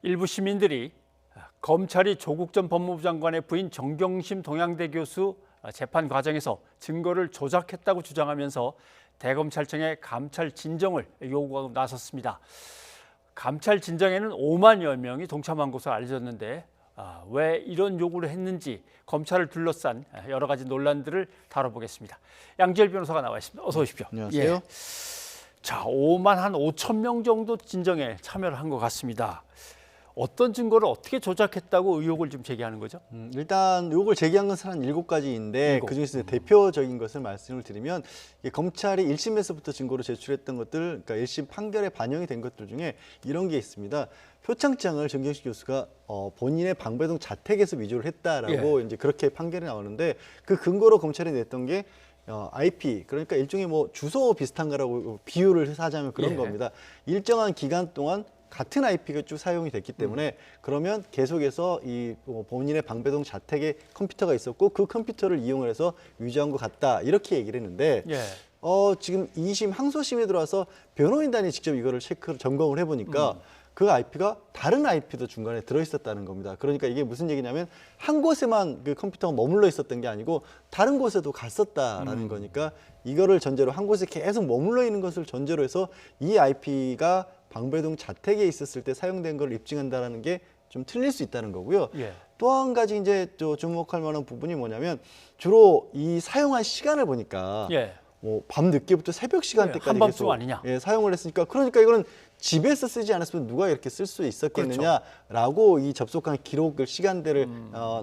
일부 시민들이 검찰이 조국 전 법무부 장관의 부인 정경심 동양대 교수 재판 과정에서 증거를 조작했다고 주장하면서 대검찰청에 감찰 진정을 요구하고 나섰습니다. 감찰 진정에는 5만여 명이 동참한 것으로 알려졌는데 왜 이런 요구를 했는지 검찰을 둘러싼 여러 가지 논란들을 다뤄보겠습니다. 양지열 변호사가 나와 있습니다. 어서 오십시오. 안녕하세요. 예. 자, 5만 한 5천 명 정도 진정에 참여를 한 것 같습니다. 어떤 증거를 어떻게 조작했다고 의혹을 좀 제기하는 거죠? 일단 의혹을 제기한 것은 한 7가지인데 그중에서 대표적인 것을 말씀을 드리면 검찰이 1심에서부터 증거로 제출했던 것들, 그러니까 1심 판결에 반영이 된 것들 중에 이런 게 있습니다. 표창장을 정경심 교수가 본인의 방배동 자택에서 위조를 했다라고 이제 그렇게 판결이 나오는데 그 근거로 검찰이 냈던 게 IP, 그러니까 일종의 뭐 주소 비슷한 거라고 비유를 해서 하자면 그런 겁니다. 일정한 기간 동안 같은 IP가 쭉 사용이 됐기 때문에 그러면 계속해서 이 본인의 방배동 자택에 컴퓨터가 있었고 그 컴퓨터를 이용을 해서 위조한 것 같다 이렇게 얘기를 했는데 지금 2심 항소심에 들어와서 변호인단이 직접 이거를 점검을 해보니까 그 IP가 다른 IP도 중간에 들어있었다는 겁니다. 그러니까 이게 무슨 얘기냐면 한 곳에만 그 컴퓨터가 머물러 있었던 게 아니고 다른 곳에도 갔었다라는 거니까 이거를 전제로 한 곳에 계속 머물러 있는 것을 전제로 해서 이 IP가 방배동 자택에 있었을 때 사용된 걸 입증한다라는 게 좀 틀릴 수 있다는 거고요. 또 한 가지 이제 주목할 만한 부분이 뭐냐면 주로 이 사용한 시간을 보니까 뭐 밤 늦게부터 새벽 시간대까지 한밤중 아니냐? 사용을 했으니까 그러니까 이거는 집에서 쓰지 않았으면 누가 이렇게 쓸 수 있었겠느냐라고 이 접속한 기록을 시간대를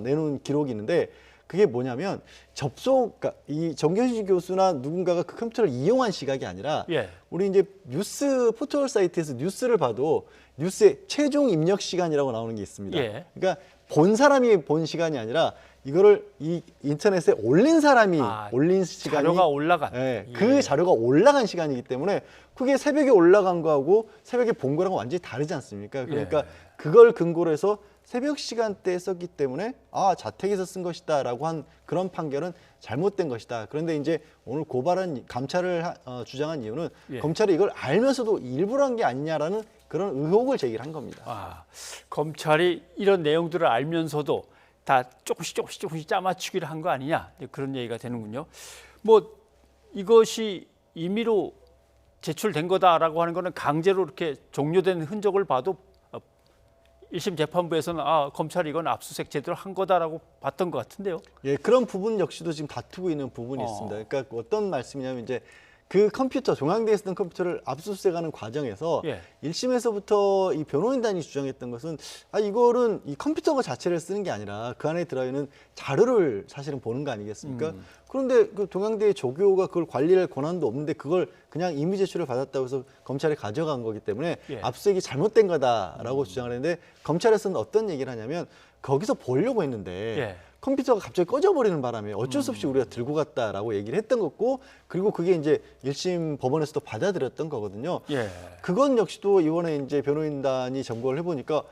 내놓은 기록이 있는데 그게 뭐냐면 그러니까 이 정경심 교수나 누군가가 그 컴퓨터를 이용한 시각이 아니라 우리 이제 뉴스 포털 사이트에서 뉴스를 봐도 뉴스의 최종 입력 시간이라고 나오는 게 있습니다. 그러니까 본 사람이 본 시간이 아니라 이거를 이 인터넷에 올린 사람이 올린 시간이 자료가 올라간 그 자료가 올라간 시간이기 때문에 그게 새벽에 올라간 거하고 새벽에 본 거랑 완전히 다르지 않습니까? 그러니까 그걸 근거로 해서 새벽 시간대에 썼기 때문에 자택에서 쓴 것이다라고 한 그런 판결은 잘못된 것이다. 그런데 이제 오늘 고발한 감찰을 주장한 이유는 검찰이 이걸 알면서도 일부러 한 게 아니냐라는 그런 의혹을 제기를 한 겁니다. 검찰이 이런 내용들을 알면서도 다 조금씩 짜맞추기를 한 거 아니냐 그런 얘기가 되는군요. 뭐 이것이 임의로 제출된 거다라고 하는 거는 강제로 이렇게 종료된 흔적을 봐도 1심 재판부에서는 검찰이 이건 압수수색 제대로 한 거다라고 봤던 것 같은데요. 그런 부분 역시도 지금 다투고 있는 부분이 있습니다. 그러니까 어떤 말씀이냐면 이제 그 컴퓨터, 종양대에 쓰던 컴퓨터를 압수수색하는 과정에서 1심에서부터 이 변호인단이 주장했던 것은 이거는 이 컴퓨터 자체를 쓰는 게 아니라 그 안에 들어있는 자료를 사실은 보는 거 아니겠습니까? 그런데 그 동양대의 조교가 그걸 관리할 권한도 없는데 그걸 그냥 임의 제출을 받았다고 해서 검찰이 가져간 거기 때문에 압수수색이 잘못된 거다라고 주장을 했는데 검찰에서는 어떤 얘기를 하냐면 거기서 보려고 했는데 컴퓨터가 갑자기 꺼져버리는 바람에 어쩔 수 없이 우리가 들고 갔다라고 얘기를 했던 거고 그리고 그게 이제 1심 법원에서도 받아들였던 거거든요. 그건 역시도 이번에 이제 변호인단이 점검을 해보니까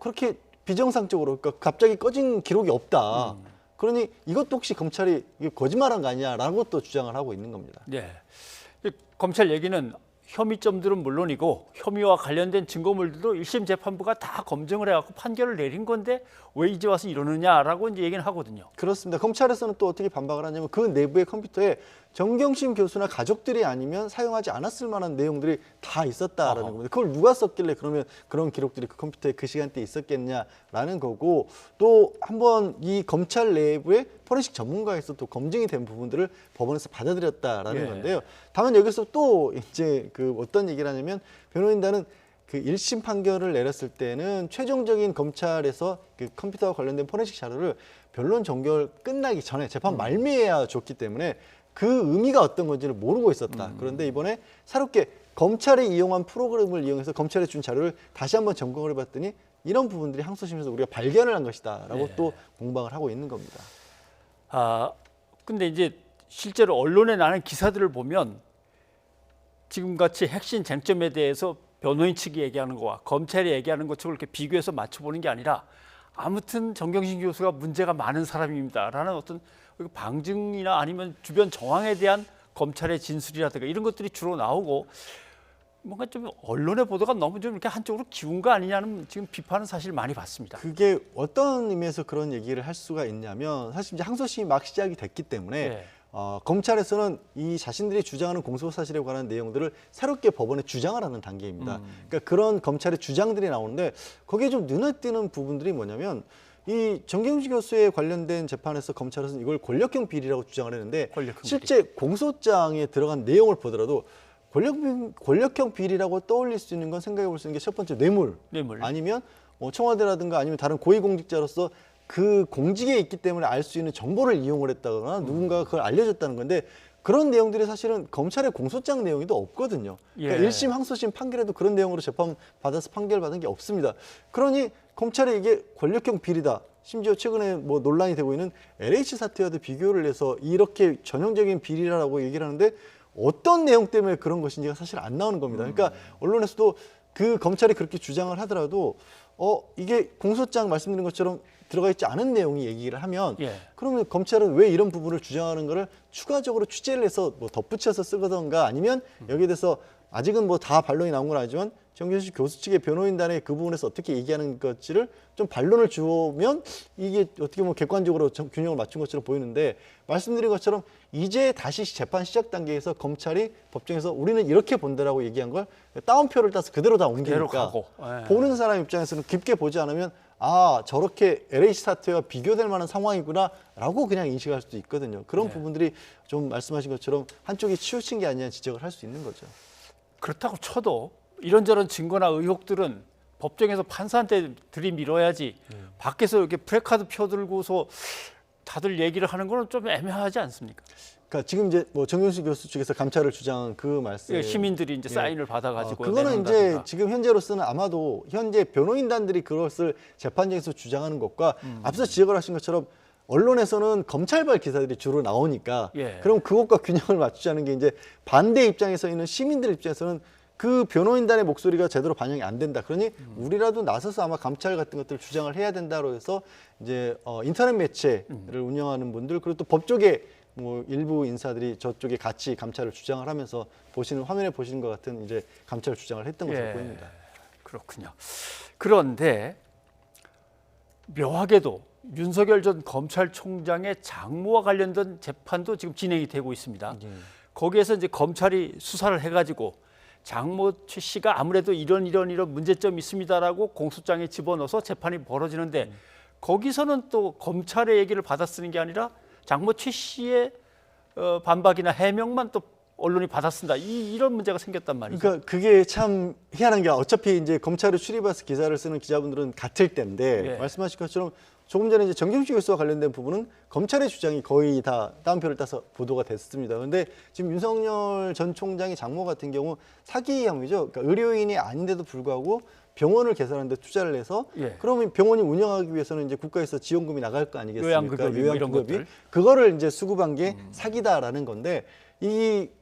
그렇게 비정상적으로 그러니까 갑자기 꺼진 기록이 없다. 그러니 이것도 혹시 검찰이 거짓말한 거 아니냐라고 또 주장을 하고 있는 겁니다. 검찰 얘기는 혐의점들은 물론이고 혐의와 관련된 증거물들도 1심 재판부가 다 검증을 해갖고 판결을 내린 건데 왜 이제 와서 이러느냐라고 이제 얘기는 하거든요. 그렇습니다. 검찰에서는 또 어떻게 반박을 하냐면 그 내부의 컴퓨터에 정경심 교수나 가족들이 아니면 사용하지 않았을 만한 내용들이 다 있었다라는 겁니다. 그걸 누가 썼길래 그러면 그런 기록들이 그 컴퓨터에 그 시간대에 있었겠냐라는 거고 또 한번 이 검찰 내부의 포렌식 전문가에서 또 검증이 된 부분들을 법원에서 받아들였다라는 건데요. 다만 여기서 또 이제 그 어떤 얘기를 하냐면 변호인단은 그 1심 판결을 내렸을 때는 최종적인 검찰에서 그 컴퓨터와 관련된 포렌식 자료를 변론 종결 끝나기 전에 재판 말미에야 줬기 때문에 그 의미가 어떤 건지를 모르고 있었다. 그런데 이번에 새롭게 검찰이 이용한 프로그램을 이용해서 검찰에 준 자료를 다시 한번 점검을 해봤더니 이런 부분들이 항소심에서 우리가 발견을 한 것이다라고 또 공방을 하고 있는 겁니다. 근데 이제 실제로 언론에 나는 기사들을 보면 지금같이 핵심 쟁점에 대해서 변호인 측이 얘기하는 거와 검찰이 얘기하는 것처럼 이렇게 비교해서 맞춰보는 게 아니라 아무튼 정경심 교수가 문제가 많은 사람입니다라는 어떤 방증이나 아니면 주변 정황에 대한 검찰의 진술이라든가 이런 것들이 주로 나오고 뭔가 좀 언론의 보도가 너무 좀 이렇게 한쪽으로 기운 거 아니냐는 지금 비판은 사실 많이 받습니다. 그게 어떤 의미에서 그런 얘기를 할 수가 있냐면 사실 이제 항소심이 막 시작이 됐기 때문에 예. 검찰에서는 이 자신들이 주장하는 공소사실에 관한 내용들을 새롭게 법원에 주장을 하는 단계입니다. 그러니까 그런 검찰의 주장들이 나오는데 거기에 좀 눈에 띄는 부분들이 뭐냐면 이 정경심 교수에 관련된 재판에서 검찰에서는 이걸 권력형 비리라고 주장을 했는데 권력형 실제 공소장에 들어간 내용을 보더라도 권력형 비리라고 떠올릴 수 있는 건 생각해 볼 수 있는 게 첫 번째 뇌물. 아니면 청와대라든가 아니면 다른 고위공직자로서 그 공직에 있기 때문에 알 수 있는 정보를 이용을 했다거나 누군가가 그걸 알려줬다는 건데 그런 내용들이 사실은 검찰의 공소장 내용에도 없거든요. 그러니까 예. 1심, 항소심 판결에도 그런 내용으로 재판 받아서 판결받은 게 없습니다. 그러니 검찰이 이게 권력형 비리다. 심지어 최근에 뭐 논란이 되고 있는 LH 사태와도 비교를 해서 이렇게 전형적인 비리라고 얘기를 하는데 어떤 내용 때문에 그런 것인지가 사실 안 나오는 겁니다. 그러니까 언론에서도 그 검찰이 그렇게 주장을 하더라도 이게 공소장 말씀드린 것처럼 들어가 있지 않은 내용이 얘기를 하면 예. 그러면 검찰은 왜 이런 부분을 주장하는 거를 추가적으로 취재를 해서 뭐 덧붙여서 쓰거든가 아니면 여기에 대해서 아직은 뭐 다 반론이 나온 건 아니지만 정경심 교수 측의 변호인단에 그 부분에서 어떻게 얘기하는 것을 좀 반론을 주면 이게 어떻게 보면 객관적으로 균형을 맞춘 것처럼 보이는데 말씀드린 것처럼 이제 다시 재판 시작 단계에서 검찰이 법정에서 우리는 이렇게 본다라고 얘기한 걸 따옴표를 따서 그대로 다 그대로 옮기니까 가고. 예. 보는 사람 입장에서는 깊게 보지 않으면 저렇게 LH 사태와 비교될 만한 상황이구나라고 그냥 인식할 수도 있거든요. 그런 네. 부분들이 좀 말씀하신 것처럼 한쪽이 치우친 게 아니냐 지적을 할 수 있는 거죠. 그렇다고 쳐도 이런저런 증거나 의혹들은 법정에서 판사한테 들이밀어야지 밖에서 이렇게 프레카드 펴들고서 다들 얘기를 하는 거는 좀 애매하지 않습니까? 그러니까 지금 이제 뭐 정경심 교수 측에서 감찰을 주장한 그 말씀. 예, 시민들이 이제 예. 사인을 받아가지고 그거는 이제 내놓는다든가. 지금 현재로서는 아마도 현재 변호인단들이 그것을 재판장에서 주장하는 것과 앞서 지적을 하신 것처럼 언론에서는 검찰발 기사들이 주로 나오니까 예. 그럼 그것과 균형을 맞추자는 게 이제 반대 입장에서 있는 시민들 입장에서는 그 변호인단의 목소리가 제대로 반영이 안 된다. 그러니 우리라도 나서서 아마 감찰 같은 것들을 주장을 해야 된다로 해서 이제 인터넷 매체를 운영하는 분들 그리고 또 법조계 뭐 일부 인사들이 저쪽에 같이 감찰을 주장을 하면서 화면에 보시는 것 같은 이제 감찰 주장을 했던 것으로 예. 보입니다. 그렇군요. 그런데 묘하게도 윤석열 전 검찰총장의 장모와 관련된 재판도 지금 진행이 되고 있습니다. 거기에서 이제 검찰이 수사를 해가지고 장모 최 씨가 아무래도 이런 문제점이 있습니다라고 공소장에 집어넣어서 재판이 벌어지는데 거기서는 또 검찰의 얘기를 받아쓰는 게 아니라 장모 최 씨의 반박이나 해명만 또 언론이 받아쓴다. 이런 문제가 생겼단 말이죠. 그러니까 그게 참 희한한 게 어차피 이제 검찰에 출입해서 기사를 쓰는 기자분들은 같을 텐데 예. 말씀하신 것처럼 조금 전에 이제 정경심 교수와 관련된 부분은 검찰의 주장이 거의 다 따옴표를 따서 보도가 됐습니다. 그런데 지금 윤석열 전 총장의 장모 같은 경우 사기 혐의죠. 그러니까 의료인이 아닌데도 불구하고 병원을 개설하는데 투자를 해서 예. 그러면 병원이 운영하기 위해서는 이제 국가에서 지원금이 나갈 거 아니겠습니까? 요양급여비 뭐 이런 것들. 그거를 이제 수급한 게 사기다라는 건데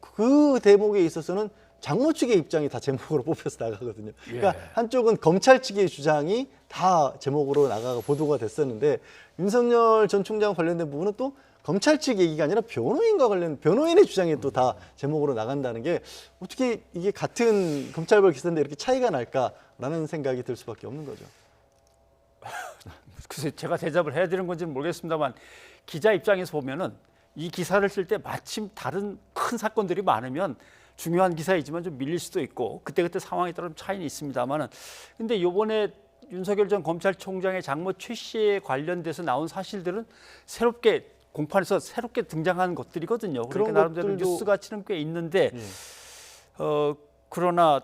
그 대목에 있어서는 장모 측의 입장이 다 제목으로 뽑혀서 나가거든요. 그러니까 한쪽은 검찰 측의 주장이 다 제목으로 나가고 보도가 됐었는데 윤석열 전 총장 관련된 부분은 또 검찰 측 얘기가 아니라 변호인과 관련 변호인의 주장이 또 다 제목으로 나간다는 게 어떻게 이게 같은 검찰발 기사인데 이렇게 차이가 날까라는 생각이 들 수밖에 없는 거죠. 글쎄 제가 대답을 해야 되는 건지는 모르겠습니다만 기자 입장에서 보면은 이 기사를 쓸 때 마침 다른 큰 사건들이 많으면 중요한 기사이지만 좀 밀릴 수도 있고 그때그때 상황에 따라 차이는 있습니다만은 근데 이번에 윤석열 전 검찰총장의 장모 최 씨에 관련돼서 나온 사실들은 새롭게 공판에서 새롭게 등장한 것들이거든요. 그러니까 그런 나름대로 것들도- 뉴스 가치는 꽤 있는데 그러나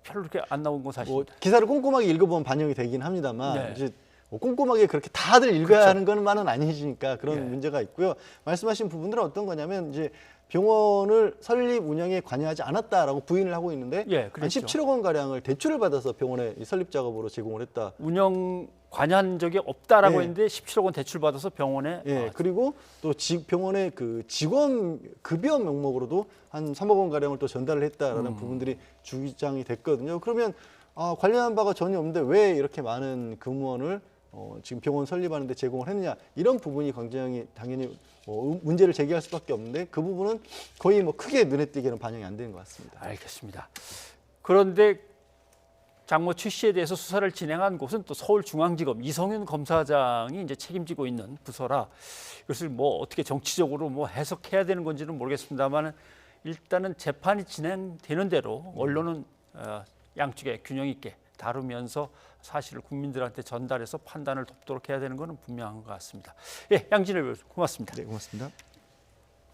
별로 그렇게 안 나온 건 사실입니다. 뭐 기사를 꼼꼼하게 읽어보면 반영이 되긴 합니다만 네. 이제 뭐 꼼꼼하게 그렇게 다들 읽어야 그렇죠. 하는 것만은 아니니까 그런 예. 문제가 있고요. 말씀하신 부분들은 어떤 거냐면 이제 병원을 설립 운영에 관여하지 않았다라고 부인을 하고 있는데 예, 한 그랬죠. 17억 원 가량을 대출을 받아서 병원에 이 설립 작업으로 제공을 했다. 운영 관여한 적이 없다라고 예. 했는데 17억 원 대출 받아서 병원에 예, 그리고 또 병원의 그 직원 급여 명목으로도 한 3억 원 가량을 또 전달을 했다라는 부분들이 주장이 됐거든요. 그러면 관련한 바가 전혀 없는데 왜 이렇게 많은 금원을 지금 병원 설립하는데 제공을 했느냐 이런 부분이 굉장히 당연히 문제를 제기할 수밖에 없는데 그 부분은 거의 뭐 크게 눈에 띄게는 반영이 안 되는 것 같습니다. 알겠습니다. 그런데 장모 최 씨에 대해서 수사를 진행한 곳은 또 서울중앙지검 이성윤 검사장이 이제 책임지고 있는 부서라 이것을 뭐 어떻게 정치적으로 뭐 해석해야 되는 건지는 모르겠습니다만 일단은 재판이 진행되는 대로 언론은 양쪽에 균형 있게 다루면서 사실을 국민들한테 전달해서 판단을 돕도록 해야 되는 것은 분명한 것 같습니다. 예, 양진일 의원 고맙습니다. 네, 고맙습니다.